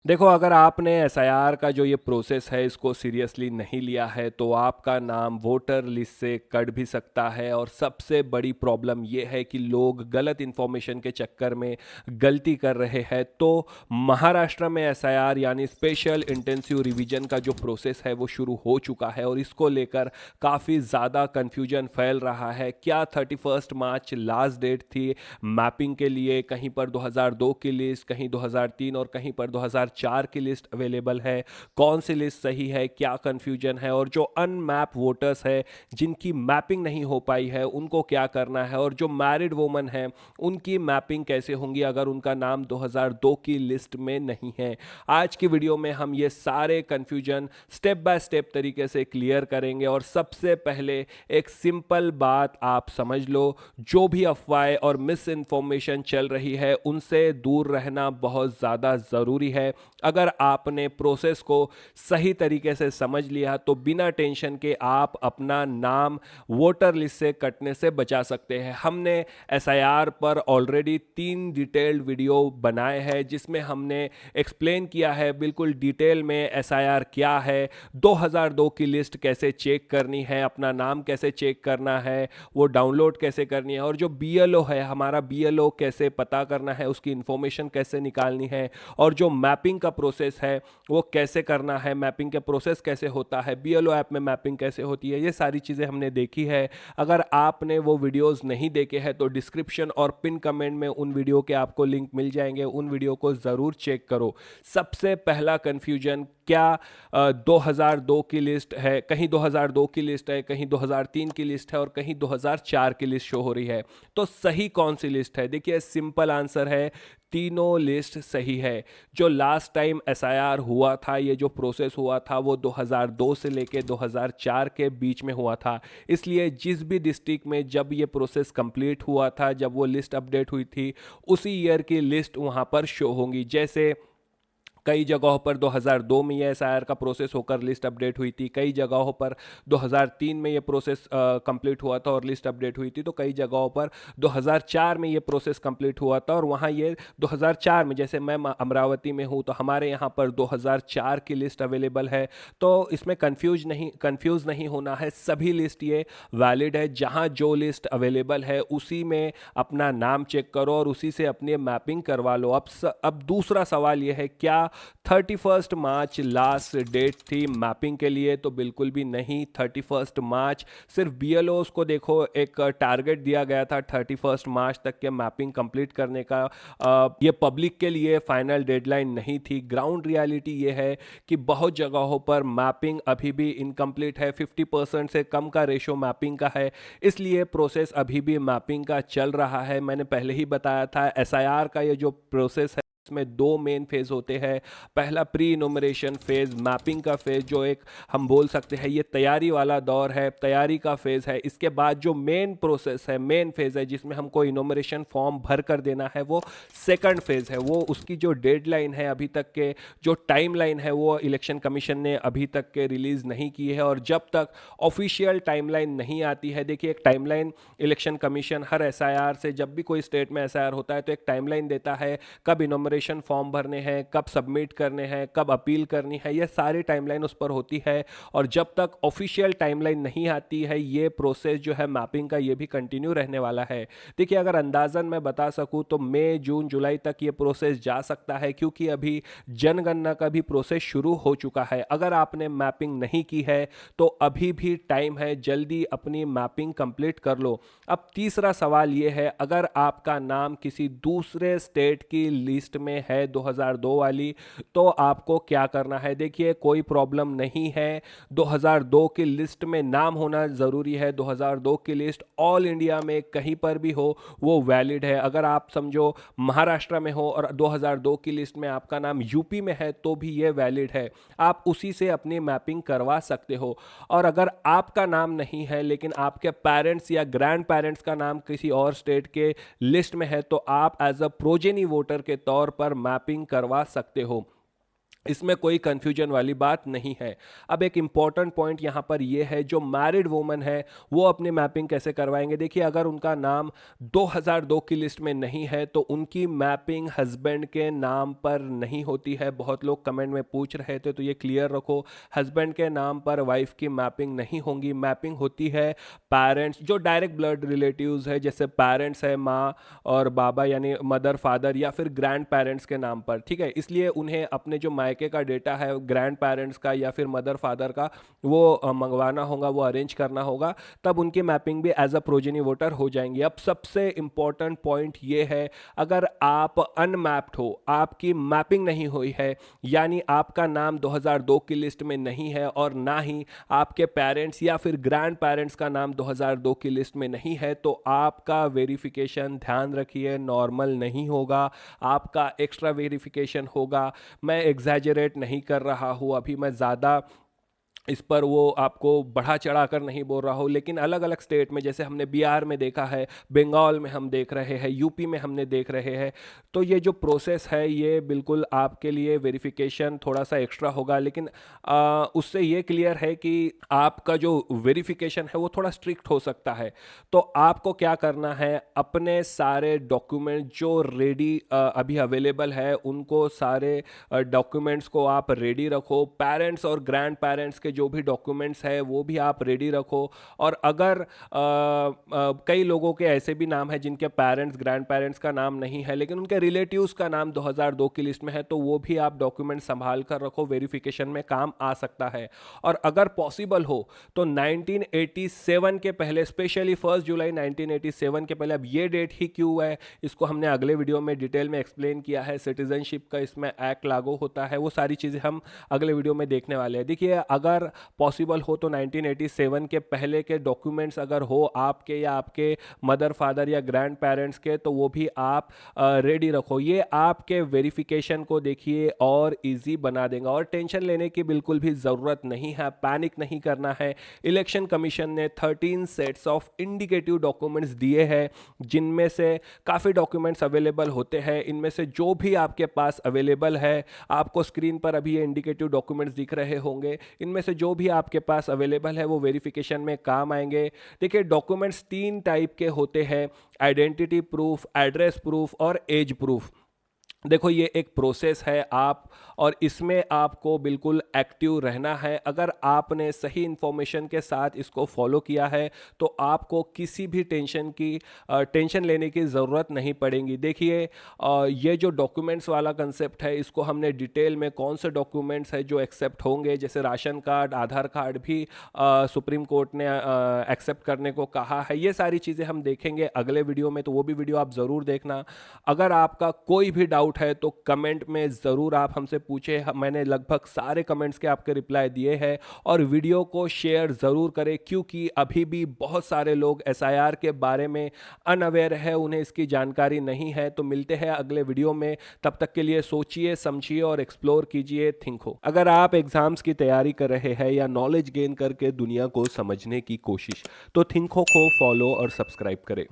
देखो, अगर आपने एसआईआर का जो ये प्रोसेस है इसको सीरियसली नहीं लिया है तो आपका नाम वोटर लिस्ट से कट भी सकता है। और सबसे बड़ी प्रॉब्लम ये है कि लोग गलत इन्फॉर्मेशन के चक्कर में गलती कर रहे हैं। तो महाराष्ट्र में एसआईआर यानी स्पेशल इंटेंसिव रिवीजन का जो प्रोसेस है वो शुरू हो चुका है और इसको लेकर काफ़ी ज़्यादा कन्फ्यूजन फैल रहा है। क्या 31 मार्च लास्ट डेट थी मैपिंग के लिए? कहीं पर 2002 की लिस्ट, कहीं 2003 और कहीं पर 2004 की लिस्ट अवेलेबल है। कौन सी लिस्ट सही है, क्या कंफ्यूजन है? और जो अनमैप वोटर्स है जिनकी मैपिंग नहीं हो पाई है उनको क्या करना है? और जो मैरिड वुमन है उनकी मैपिंग कैसे होंगी अगर उनका नाम 2002 की लिस्ट में नहीं है? आज की वीडियो में हम ये सारे कंफ्यूजन स्टेप बाय स्टेप तरीके से क्लियर करेंगे। और सबसे पहले एक सिंपल बात आप समझ लो, जो भी अफवाहें और मिस इन्फॉर्मेशन चल रही है उनसे दूर रहना बहुत ज़्यादा ज़रूरी है। अगर आपने प्रोसेस को सही तरीके से समझ लिया तो बिना टेंशन के आप अपना नाम वोटर लिस्ट से कटने से बचा सकते हैं। हमने एसआईआर पर ऑलरेडी 3 डिटेल्ड वीडियो बनाए हैं जिसमें हमने एक्सप्लेन किया है बिल्कुल डिटेल में एसआईआर क्या है, 2002 की लिस्ट कैसे चेक करनी है, अपना नाम कैसे चेक करना है, वो डाउनलोड कैसे करनी है, और जो बीएलओ है हमारा बीएलओ कैसे पता करना है, उसकी इंफॉर्मेशन कैसे निकालनी है, और जो मैपिंग का प्रोसेस है वो कैसे करना है, मैपिंग के प्रोसेस कैसे होता है, बीएलओ ऐप में मैपिंग कैसे होती है, ये सारी चीज़ें हमने देखी है। अगर आपने वो वीडियोस नहीं देखे हैं तो डिस्क्रिप्शन और पिन कमेंट में उन वीडियो के आपको लिंक मिल जाएंगे, उन वीडियो को ज़रूर चेक करो। सबसे पहला कन्फ्यूजन, क्या 2002 की लिस्ट है, कहीं 2002 की लिस्ट है, कहीं 2003 की लिस्ट है और कहीं 2004 की लिस्ट शो हो रही है। तो सही कौन सी लिस्ट है? देखिए, सिंपल आंसर है, तीनों लिस्ट सही है। जो लास्ट टाइम एसआईआर हुआ था, ये जो प्रोसेस हुआ था वो 2002 से लेके 2004 के बीच में हुआ था। इसलिए जिस भी डिस्ट्रिक्ट में जब ये प्रोसेस कंप्लीट हुआ था, जब वो लिस्ट अपडेट हुई थी, उसी ईयर की लिस्ट वहाँ पर शो होंगी। जैसे कई जगहों पर 2002 में ये एसआईआर का प्रोसेस होकर लिस्ट अपडेट हुई थी, कई जगहों पर 2003 में ये प्रोसेस कंप्लीट हुआ था और लिस्ट अपडेट हुई थी, तो कई जगहों पर 2004 में ये प्रोसेस कंप्लीट हुआ था और वहाँ ये 2004 में, जैसे मैं अमरावती में हूँ तो हमारे यहाँ पर 2004 की लिस्ट अवेलेबल है। तो इसमें कंफ्यूज नहीं होना है, सभी लिस्ट ये वैलिड है। जहाँ जो लिस्ट अवेलेबल है उसी में अपना नाम चेक करो और उसी से अपनी मैपिंग करवा लो। अब दूसरा सवाल ये है, क्या 31 मार्च लास्ट डेट थी मैपिंग के लिए? तो बिल्कुल भी नहीं। 31 मार्च सिर्फ बीएलओस को देखो एक टारगेट दिया गया था 31 मार्च तक के मैपिंग कंप्लीट करने का। ये पब्लिक के लिए फाइनल डेडलाइन नहीं थी। ग्राउंड रियलिटी ये है कि बहुत जगहों पर मैपिंग अभी भी इनकम्प्लीट है, 50% से कम का रेशो मैपिंग का है, इसलिए प्रोसेस अभी भी मैपिंग का चल रहा है। मैंने पहले ही बताया था, एसआईआर का ये जो प्रोसेस है इसमें दो मेन फेज होते हैं। पहला प्री इनोमरेशन फेज, मैपिंग का फेज, जो एक हम बोल सकते हैं ये तैयारी वाला दौर है, तैयारी का फेज है। इसके बाद जो मेन प्रोसेस है, मेन फेज है जिसमें हमको इनोमरेशन फॉर्म भर कर देना है, वो सेकंड फेज है। वो उसकी जो डेडलाइन है, अभी तक के जो टाइमलाइन है वो इलेक्शन कमीशन ने अभी तक के रिलीज नहीं की है। और जब तक ऑफिशियल टाइमलाइन नहीं आती है, देखिए एक टाइमलाइन इलेक्शन कमीशन हर एसआईआर से, जब भी कोई स्टेट में एसआईआर होता है तो एक टाइमलाइन देता है, कब इनोमरेशन फॉर्म भरने हैं, कब सबमिट करने हैं, कब अपील करनी है, ये सारी टाइमलाइन उस पर होती है। और जब तक ऑफिशियल टाइमलाइन नहीं आती है, ये प्रोसेस जो है मैपिंग का ये भी कंटिन्यू रहने वाला है। देखिए, अगर अंदाजन मैं बता सकूं तो मई जून जुलाई तक ये प्रोसेस जा सकता है, क्योंकि अभी जनगणना का भी प्रोसेस शुरू हो चुका है। अगर आपने मैपिंग नहीं की है तो अभी भी टाइम है, जल्दी अपनी मैपिंग कंप्लीट कर लो। अब तीसरा सवाल ये है, अगर आपका नाम किसी दूसरे स्टेट की लिस्ट में है 2002 वाली, तो आपको क्या करना है? देखिए, कोई प्रॉब्लम नहीं है, 2002 की लिस्ट में नाम होना ज़रूरी है। 2002 की लिस्ट ऑल इंडिया में कहीं पर भी हो वो वैलिड है। अगर आप समझो महाराष्ट्र में हो और 2002 की लिस्ट में आपका नाम यूपी में है तो भी ये वैलिड है, आप उसी से अपनी मैपिंग करवा सकते हो। और अगर आपका नाम नहीं है लेकिन आपके पेरेंट्स या ग्रैंड पेरेंट्स का नाम किसी और स्टेट के लिस्ट में है, तो आप एज अ प्रोजेनी वोटर के तौर पर मैपिंग करवा सकते हो। इसमें कोई कंफ्यूजन वाली बात नहीं है। अब एक इम्पॉर्टेंट पॉइंट यहाँ पर ये है, जो मैरिड वुमन है वो अपनी मैपिंग कैसे करवाएंगे। देखिए, अगर उनका नाम 2002 की लिस्ट में नहीं है तो उनकी मैपिंग हस्बैंड के नाम पर नहीं होती है। बहुत लोग कमेंट में पूछ रहे थे, तो ये क्लियर रखो, हस्बैंड के नाम पर वाइफ की मैपिंग नहीं होगी। मैपिंग होती है पेरेंट्स, जो डायरेक्ट ब्लड रिलेटिव्स है, जैसे पेरेंट्स है, माँ और बाबा यानी मदर फादर, या फिर ग्रैंड पेरेंट्स के नाम पर, ठीक है। इसलिए उन्हें अपने जो मायके का डेटा है ग्रैंड पेरेंट्स का या फिर मदर फादर का वो मंगवाना होगा, वो अरेंज करना होगा, तब उनकी मैपिंग भी एज अ प्रोजेनी वोटर हो जाएंगी। अब सबसे इंपॉर्टेंट पॉइंट ये है, अगर आप अनमैप्ड हो, आपकी मैपिंग नहीं हुई है, यानी आपका नाम 2002 की लिस्ट में नहीं है और ना ही आपके पेरेंट्स या फिर ग्रैंड पेरेंट्स का नाम 2002 की लिस्ट में नहीं है, तो आपका वेरिफिकेशन, ध्यान रखिए, नॉर्मल नहीं होगा, आपका एक्स्ट्रा वेरिफिकेशन होगा। मैं एग्जैजरेट नहीं कर रहा हूँ, अभी मैं ज़्यादा इस पर वो आपको बढ़ा चढ़ा कर नहीं बोल रहा हूँ, लेकिन अलग अलग स्टेट में, जैसे हमने बिहार में देखा है, बंगाल में हम देख रहे हैं, यूपी में हमने देख रहे हैं, तो ये जो प्रोसेस है ये बिल्कुल आपके लिए वेरिफिकेशन थोड़ा सा एक्स्ट्रा होगा, लेकिन उससे ये क्लियर है कि आपका जो वेरिफिकेशन है वो थोड़ा स्ट्रिक्ट हो सकता है। तो आपको क्या करना है, अपने सारे डॉक्यूमेंट जो रेडी अभी अवेलेबल है, उनको सारे डॉक्यूमेंट्स को आप रेडी रखो। पेरेंट्स और ग्रैंड पेरेंट्स के जो भी डॉक्यूमेंट्स है वो भी आप रेडी रखो। और अगर कई लोगों के ऐसे भी नाम है जिनके पेरेंट्स, ग्रैंड पेरेंट्स का नाम नहीं है, लेकिन उनके रिलेटिव्स का नाम 2002 की लिस्ट में है, तो वो भी आप डॉक्यूमेंट संभाल कर रखो, वेरिफिकेशन में काम आ सकता है। और अगर पॉसिबल हो तो 1987 के पहले, स्पेशली 1 जुलाई 1987 के पहले, अब ये डेट ही क्यों है इसको हमने अगले वीडियो में डिटेल में एक्सप्लेन किया है। सिटीजनशिप का इसमें एक्ट लागू होता है, वो सारी चीज़ें हम अगले वीडियो में देखने वाले हैं। देखिए, अगर पॉसिबल हो तो 1987 के पहले के डॉक्यूमेंट्स अगर हो आपके या आपके मदर फादर या ग्रैंड पेरेंट्स के, तो वो भी आप रेडी रखो। ये आपके वेरिफिकेशन को देखिए और इजी बना देगा। और टेंशन लेने की बिल्कुल भी ज़रूरत नहीं है, पैनिक नहीं करना है। इलेक्शन कमीशन ने 13 सेट्स ऑफ इंडिकेटिव डॉक्यूमेंट्स दिए हैं, जिनमें से काफ़ी डॉक्यूमेंट्स अवेलेबल होते हैं। इनमें से जो भी आपके पास अवेलेबल है, आपको स्क्रीन पर अभी ये इंडिकेटिव डॉक्यूमेंट्स दिख रहे होंगे, इनमें से जो भी आपके पास अवेलेबल है वो वेरिफिकेशन में काम आएंगे। देखिए, डॉक्यूमेंट्स 3 टाइप के होते हैं: आइडेंटिटी प्रूफ, एड्रेस प्रूफ और एज प्रूफ। देखो, ये एक प्रोसेस है आप, और इसमें आपको बिल्कुल एक्टिव रहना है। अगर आपने सही इंफॉर्मेशन के साथ इसको फॉलो किया है तो आपको किसी भी टेंशन लेने की ज़रूरत नहीं पड़ेगी। देखिए, ये जो डॉक्यूमेंट्स वाला कंसेप्ट है, इसको हमने डिटेल में कौन से डॉक्यूमेंट्स है जो एक्सेप्ट होंगे, जैसे राशन कार्ड, आधार कार्ड भी सुप्रीम कोर्ट ने एक्सेप्ट करने को कहा है। ये सारी चीज़ें हम देखेंगे अगले वीडियो में, तो वो भी वीडियो आप ज़रूर देखना। अगर आपका कोई भी डाउट है तो कमेंट में ज़रूर आप हमसे पूछे, मैंने लगभग सारे कमेंट्स के आपके रिप्लाई दिए हैं। और वीडियो को शेयर ज़रूर करें, क्योंकि अभी भी बहुत सारे लोग एसआईआर के बारे में अनअवेयर है, उन्हें इसकी जानकारी नहीं है। तो मिलते हैं अगले वीडियो में, तब तक के लिए सोचिए, समझिए और एक्सप्लोर कीजिए थिंको। अगर आप एग्जाम्स की तैयारी कर रहे हैं या नॉलेज गेन करके दुनिया को समझने की कोशिश, तो थिंको को फॉलो और सब्सक्राइब करें।